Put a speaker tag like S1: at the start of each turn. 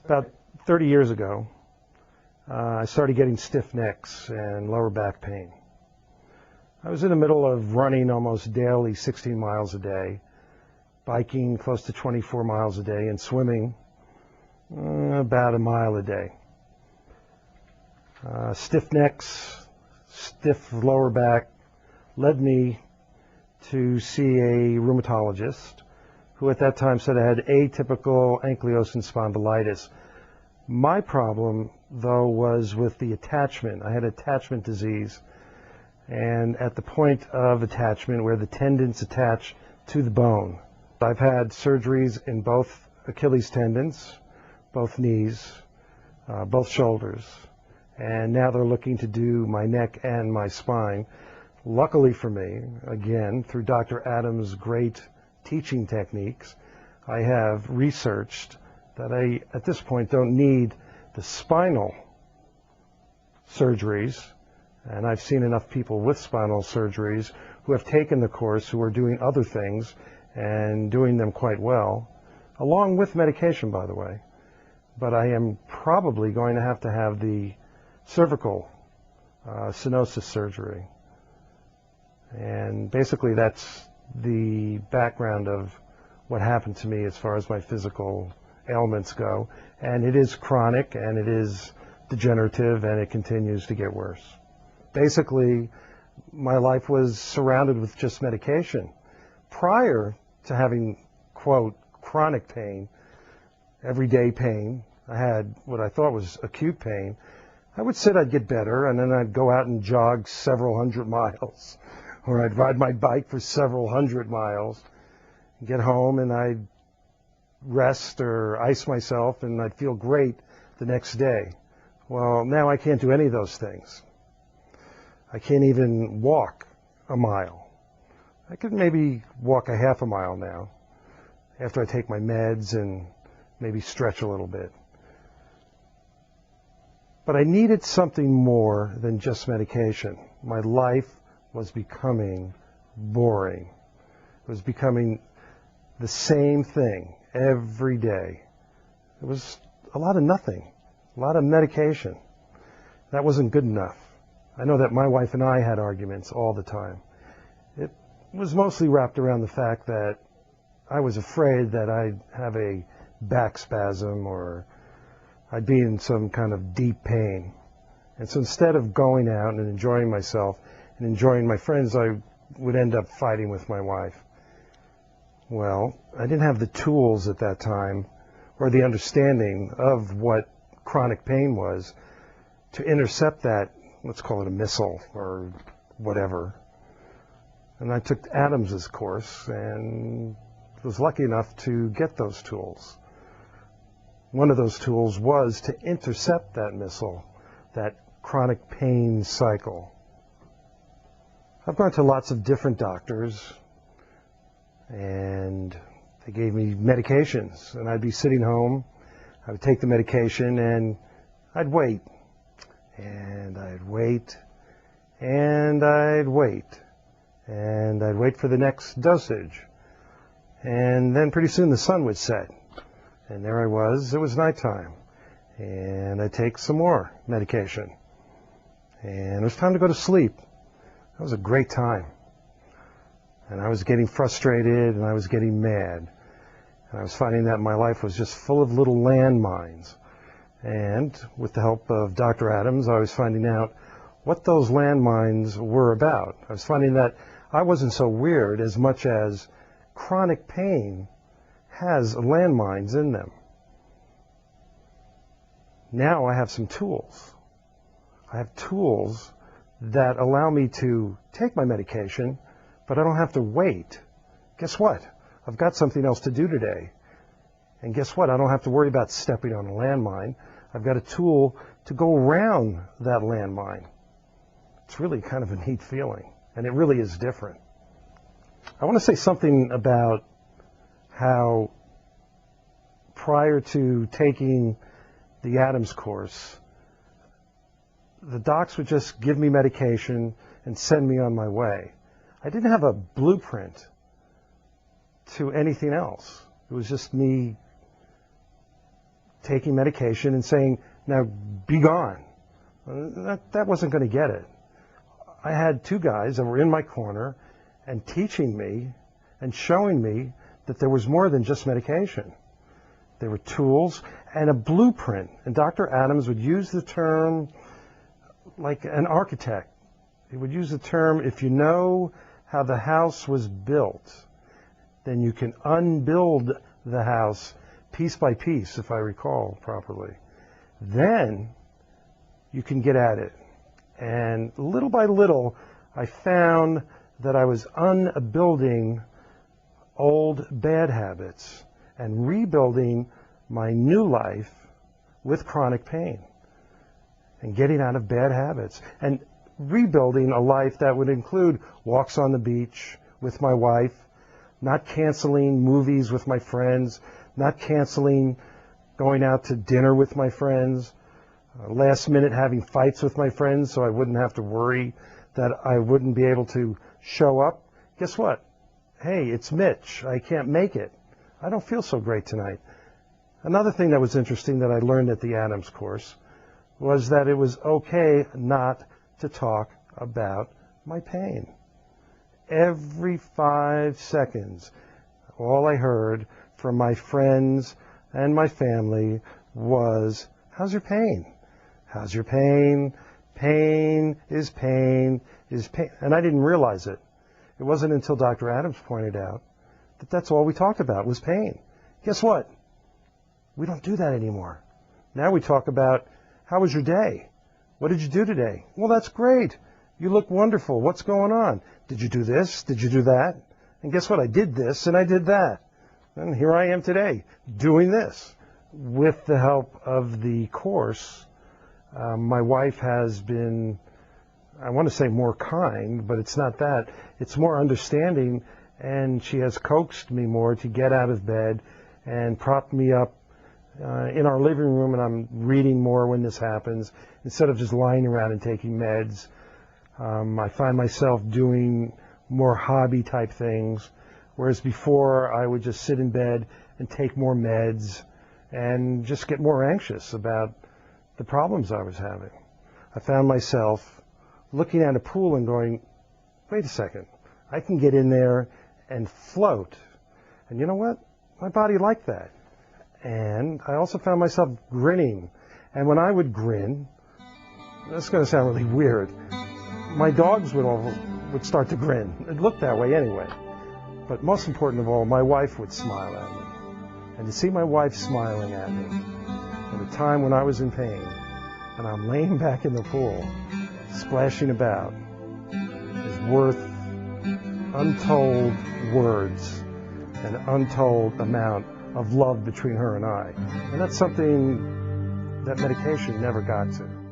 S1: About 30 years ago, I started getting stiff necks and lower back pain. I was in the middle of running almost daily 16 miles a day, biking close to 24 miles a day, and swimming about a mile a day. Stiff necks, stiff lower back led me to see a rheumatologist who at that time said I had atypical ankylosing spondylitis. My problem, though, was with the attachment. I had attachment disease, and at the point of attachment where the tendons attach to the bone. I've had surgeries in both Achilles tendons, both knees, both shoulders, and now they're looking to do my neck and my spine. Luckily for me, again, through Dr. Adams' great teaching techniques, I have researched that I, at this point, don't need the spinal surgeries, and I've seen enough people with spinal surgeries who have taken the course, who are doing other things and doing them quite well, along with medication, by the way. But I am probably going to have the cervical stenosis surgery. And basically that's the background of what happened to me as far as my physical ailments go. And it is chronic, and it is degenerative, and it continues to get worse. Basically, my life was surrounded with just medication. Prior to having, quote, chronic pain, everyday pain, I had what I thought was acute pain. I would sit, I'd get better, and then I'd go out and jog several hundred miles, or I'd ride my bike for several hundred miles, get home, and I'd rest or ice myself, and I'd feel great the next day. Well, now I can't do any of those things. I can't even walk a mile. I could maybe walk a half a mile now, after I take my meds and maybe stretch a little bit. But I needed something more than just medication. My life was becoming boring. It was becoming the same thing every day. It was a lot of nothing, a lot of medication. That wasn't good enough. I know that my wife and I had arguments all the time. It was mostly wrapped around the fact that I was afraid that I'd have a back spasm or I'd be in some kind of deep pain. And so instead of going out and enjoying myself and enjoying my friends, I would end up fighting with my wife. Well, I didn't have the tools at that time or the understanding of what chronic pain was to intercept that, let's call it a missile or whatever. And I took Adams's course and was lucky enough to get those tools. One of those tools was to intercept that missile, that chronic pain cycle. I've gone to lots of different doctors, and they gave me medications, and I'd be sitting home, I would take the medication, and I'd wait, and I'd wait, and I'd wait, and I'd wait for the next dosage. And then pretty soon the sun would set. And there I was, it was nighttime, and I'd take some more medication. And it was time to go to sleep. That was a great time. And I was getting frustrated, and I was getting mad. And I was finding that my life was just full of little landmines. And with the help of Dr. Adams, I was finding out what those landmines were about. I was finding that I wasn't so weird as much as chronic pain has landmines in them. Now I have some tools. I have tools that allow me to take my medication, but I don't have to wait. Guess what? I've got something else to do today. And guess what? I don't have to worry about stepping on a landmine. I've got a tool to go around that landmine. It's really kind of a neat feeling, and it really is different. I want to say something about how prior to taking the Adams course, the docs would just give me medication and send me on my way. I didn't have a blueprint to anything else. It was just me taking medication and saying, now be gone. That wasn't going to get it. I had two guys that were in my corner and teaching me and showing me that there was more than just medication. There were tools and a blueprint. And Dr. Adams would use the term like an architect. He would use the term, if you know how the house was built, then you can unbuild the house piece by piece, if I recall properly. Then you can get at it. And little by little, I found that I was unbuilding old bad habits and rebuilding my new life with chronic pain and getting out of bad habits and rebuilding a life that would include walks on the beach with my wife, not canceling movies with my friends, not canceling going out to dinner with my friends, last minute having fights with my friends so I wouldn't have to worry that I wouldn't be able to show up. Guess what? Hey, it's Mitch. I can't make it. I don't feel so great tonight. Another thing that was interesting that I learned at the Adams course was that it was okay not to talk about my pain. Every 5 seconds, all I heard from my friends and my family was, how's your pain? How's your pain? Pain is pain is pain. And I didn't realize it. It wasn't until Dr. Adams pointed out that that's all we talked about was pain. Guess what? We don't do that anymore. Now we talk about, how was your day? What did you do today? Well, that's great. You look wonderful. What's going on? Did you do this? Did you do that? And guess what? I did this and I did that. And here I am today doing this. With the help of the course, my wife has been, I want to say more kind, but it's not that. It's more understanding, and she has coaxed me more to get out of bed and propped me up in our living room, and I'm reading more when this happens, instead of just lying around and taking meds. I find myself doing more hobby-type things, whereas before I would just sit in bed and take more meds and just get more anxious about the problems I was having. I found myself looking at a pool and going, wait a second, I can get in there and float. And you know what? My body liked that. And I also found myself grinning. And when I would grin, that's going to sound really weird, my dogs would start to grin. It looked that way anyway. But most important of all, my wife would smile at me. And to see my wife smiling at me at a time when I was in pain, and I'm laying back in the pool, splashing about, is worth untold words, an untold amount of love between her and I. And that's something that medication never got to.